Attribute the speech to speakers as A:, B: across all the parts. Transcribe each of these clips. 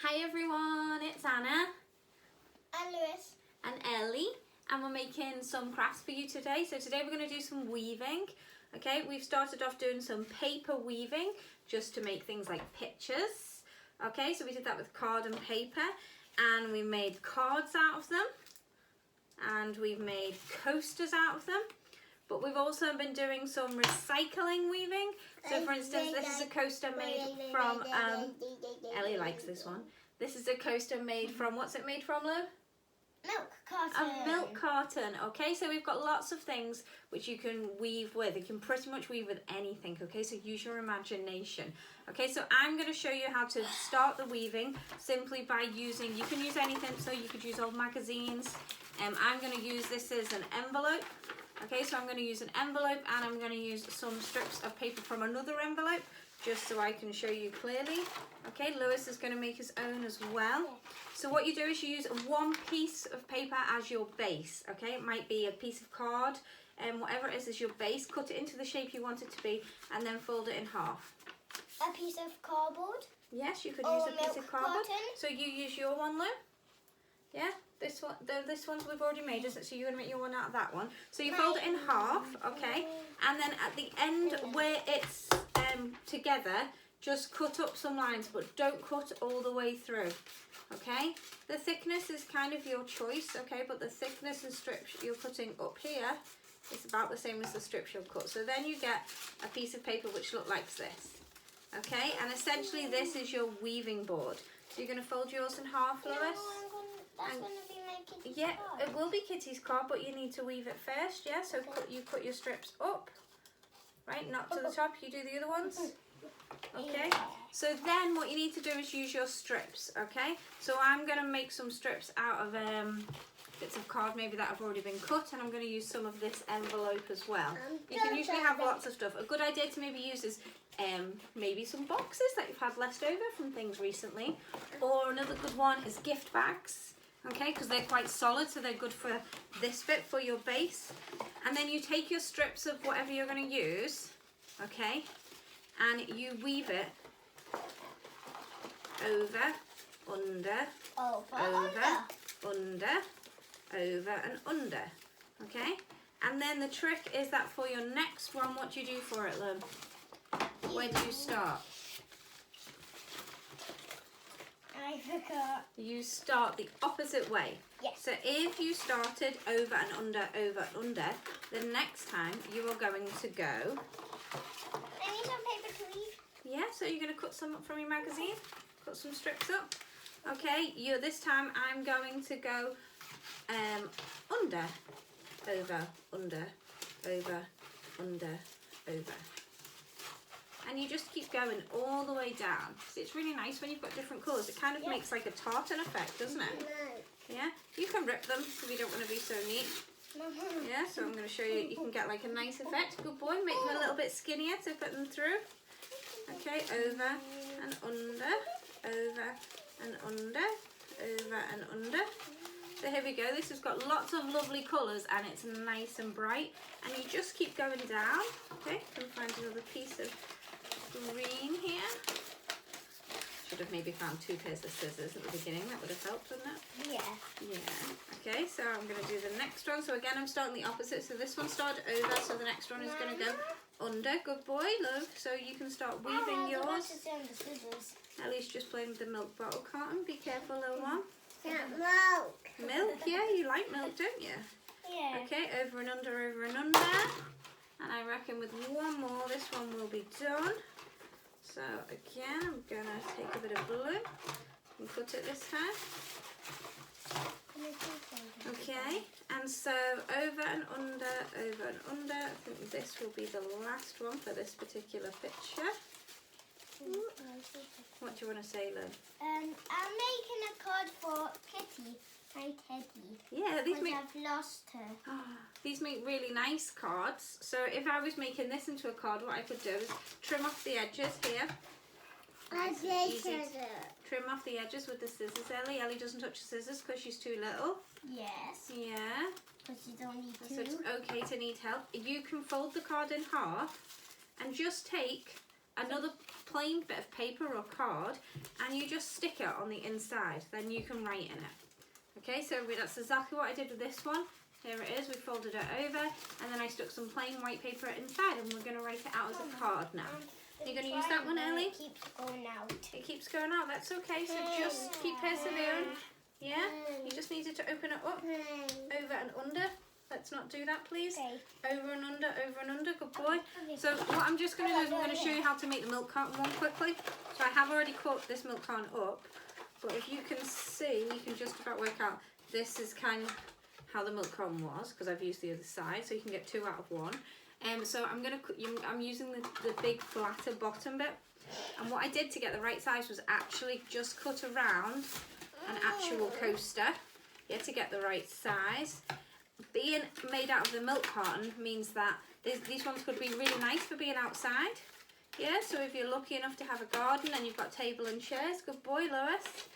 A: Hi everyone, it's Anna
B: And Lewis.
A: and Ellie, and we're making some crafts for you today. So today we're going to do some weaving. Okay, we've started off doing some paper weaving just to make things like pictures. Okay, so we did that with card and paper, and we made cards out of them, and we've made coasters out of them. But we've also been doing some recycling weaving. So for instance, this is a coaster made from, Ellie likes this one. This is a coaster made from, what's it made from, Lou?
B: Milk carton.
A: A milk carton. Okay, so we've got lots of things which you can weave with. You can pretty much weave with anything, okay? So use your imagination. Okay, so I'm going to show you how to start the weaving simply by using, you can use anything, so you could use old magazines. I'm going to use this as an envelope. Okay, so I'm going to use an envelope, and I'm going to use some strips of paper from another envelope just so I can show you clearly. Okay, Lewis is going to make his own as well. So what you do is you use one piece of paper as your base. Okay, it might be a piece of card, and whatever it is your base. Cut it into the shape you want it to be, and then fold it in half.
B: A piece of cardboard.
A: Yes, you could
B: Or
A: use a piece
B: milk
A: of cardboard.
B: carton.
A: So you use your one, Lou? Yeah, this one, this one's we've already made, isn't it? So you're going to make your one out of that one. So you fold it in half, okay? And then at the end where it's together, just cut up some lines, but don't cut all the way through, okay? The thickness is kind of your choice, okay? But the thickness and strips you're cutting up here is about the same as the strips you'll cut. So then you get a piece of paper which looks like this, okay? And essentially this is your weaving board. So you're going to fold yours in half, Lewis.
B: That's going to be my kitty's
A: Yeah,
B: card.
A: it will be Kitty's card, but you need to weave it first, yeah? So you cut your strips up, right? Not to the top, you do the other ones. Okay, so then what you need to do is use your strips, okay? So I'm going to make some strips out of bits of card maybe that have already been cut, and I'm going to use some of this envelope as well. You can usually have lots of stuff. A good idea to maybe use is maybe some boxes that you've had left over from things recently, or another good one is gift bags, okay, because they're quite solid, so they're good for this bit, for your base. And then you take your strips of whatever you're going to use, okay, and you weave it over, under, over and under, okay? And then the trick is that for your next one, what do you do for it, Lou? Where do you start?
B: I forgot.
A: You start the opposite way.
B: Yes.
A: So if you started over and under, the next time you are going to go.
B: I need some paper to weave.
A: Yeah, so you're going to cut some up from your magazine, cut some strips up. Okay, this time I'm going to go under, over, under, over, under, over. And you just keep going all the way down. See, it's really nice when you've got different colours. It kind of makes like a tartan effect, doesn't it?
B: No.
A: Yeah, you can rip them if you don't want to be so neat. Yeah, so I'm going to show you, you can get like a nice effect. Good boy, make them a little bit skinnier to put them through. Okay, over and under, over and under, over and under. So here we go, this has got lots of lovely colours and it's nice and bright. And you just keep going down. Okay, can find another piece of green here. Should have maybe found two pairs of scissors at the beginning, that would have helped, wouldn't it?
B: Yeah.
A: Yeah. Okay, so I'm going to do the next one. So again, I'm starting the opposite. So this one started over, so the next one is going to go under. Good boy, love. So you can start weaving yours.
B: The scissors.
A: Ellie's just playing with the milk bottle carton. Be careful, little one.
B: Milk.
A: Milk, yeah, you like milk, don't you?
B: Yeah.
A: Okay, over and under, over and under. And I reckon with one more, this one will be done. So again, I'm going to take a bit of blue and cut it this time. Okay, and so over and under, over and under. I think this will be the last one for this particular picture. What do you want to say, Lou?
B: I'm making a card for Kitty, my teddy.
A: Yeah, these make
B: I've lost her.
A: these make really nice cards. So if I was making this into a card, what I could do is trim off the edges here. Trim off the edges with the scissors, Ellie. Ellie doesn't touch the scissors because she's too little.
B: Yes.
A: Yeah.
B: Because you don't need
A: So
B: to.
A: it's okay to need help. You can fold the card in half and just take another plain bit of paper or card, and you just stick it on the inside. Then you can write in it. Okay, so that's exactly what I did with this one. Here it is, we folded it over, and then I stuck some plain white paper inside, and we're going to write it out as a card now. You're going to use that one, Ellie?
B: It keeps going out.
A: It keeps going out, that's okay, so just keep persevering. Yeah, you just needed to open it up, over and under. Let's not do that, please.
B: Okay.
A: Over and under, good boy. So what I'm just going to do is I'm going to show you how to make the milk carton one quickly. So I have already cut this milk carton up, but if you can see, you can just about work out, this is kind of how the milk carton was, because I've used the other side, so you can get 2 out of 1. So I'm using the big flatter bottom bit, and what I did to get the right size was actually just cut around an actual coaster, yeah, to get the right size. Being made out of the milk carton means that these ones could be really nice for being outside, yeah, so if you're lucky enough to have a garden and you've got table and chairs, good boy Lewis,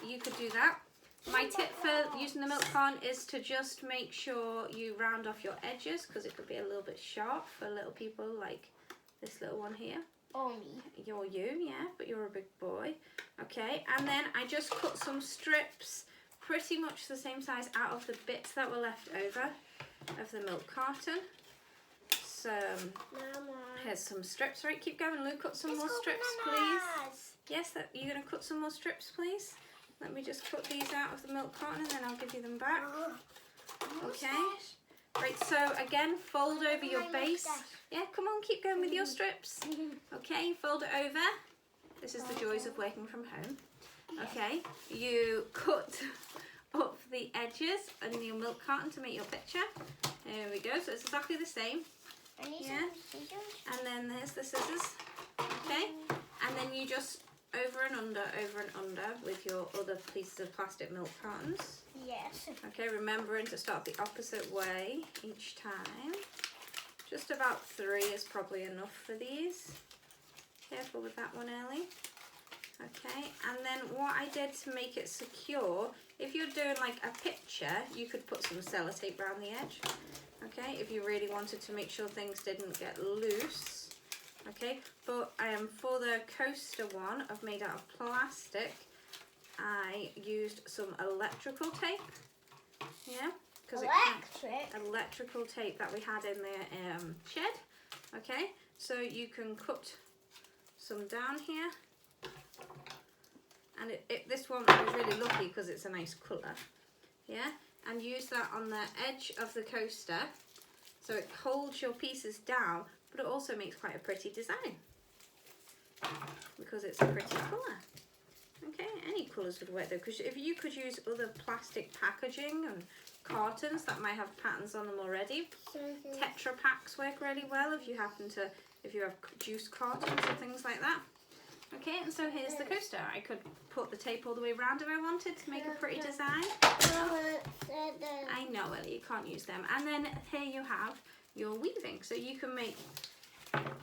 A: you could do that. My tip for using the milk carton is to just make sure you round off your edges, because it could be a little bit sharp for little people like this little one here.
B: Or me.
A: You're you, yeah, but you're a big boy. Okay, and then I just cut some strips, pretty much the same size, out of the bits that were left over of the milk carton. So, here's some strips. Right, keep going, Lou. Cut some more strips, please. Yes, you're going to cut some more strips, please. Let me just cut these out of the milk carton and then I'll give you them back. Okay. Right, so again, fold over your base. Yeah, come on, keep going with your strips. Okay, fold it over. This is the joys of working from home. Okay, you cut up the edges in your milk carton to make your picture. There we go, so it's exactly the same. Yeah, and then there's the scissors. Okay, and then you just over and under with your other pieces of plastic milk cartons.
B: Yes.
A: Okay, remembering to start the opposite way each time. Just about 3 is probably enough for these. Careful with that one, Ellie. Okay, and then what I did to make it secure, if you're doing like a picture, you could put some sellotape around the edge. Okay, if you really wanted to make sure things didn't get loose. Okay, but for the coaster one, I've made out of plastic. I used some electrical tape. Yeah, because electrical tape that we had in the shed. Okay, so you can cut some down here, and this one I was really lucky because it's a nice colour. Yeah, and use that on the edge of the coaster, so it holds your pieces down. But it also makes quite a pretty design because it's a pretty colour. Okay, any colours would work though, because if you could use other plastic packaging and cartons that might have patterns on them already. Tetra packs work really well if you have juice cartons or things like that. Okay, and so here's the coaster. I could put the tape all the way around if I wanted to make a pretty design. I know, Ellie, you can't use them. And then here you have your weaving, so you can make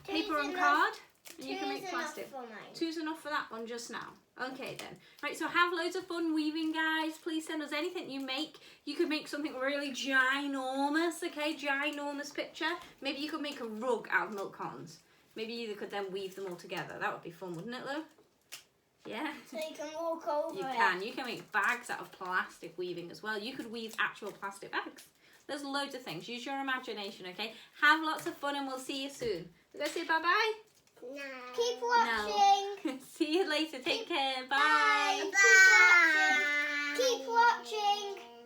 A: paper and card, and you can make plastic. 2's enough for that one just now. Okay then. Right, so have loads of fun weaving, guys. Please send us anything you make. You could make something really ginormous, okay? Ginormous picture. Maybe you could make a rug out of milk cartons. Maybe you could then weave them all together. That would be fun, wouldn't it, Lou? Yeah.
B: So you can walk over
A: You can. You can make bags out of plastic weaving as well. You could weave actual plastic bags. There's loads of things. Use your imagination, okay? Have lots of fun and we'll see you soon. We're going to say bye-bye?
B: No. Keep watching.
A: No. See you later. Take care. Bye.
B: Bye. Keep watching. Keep watching.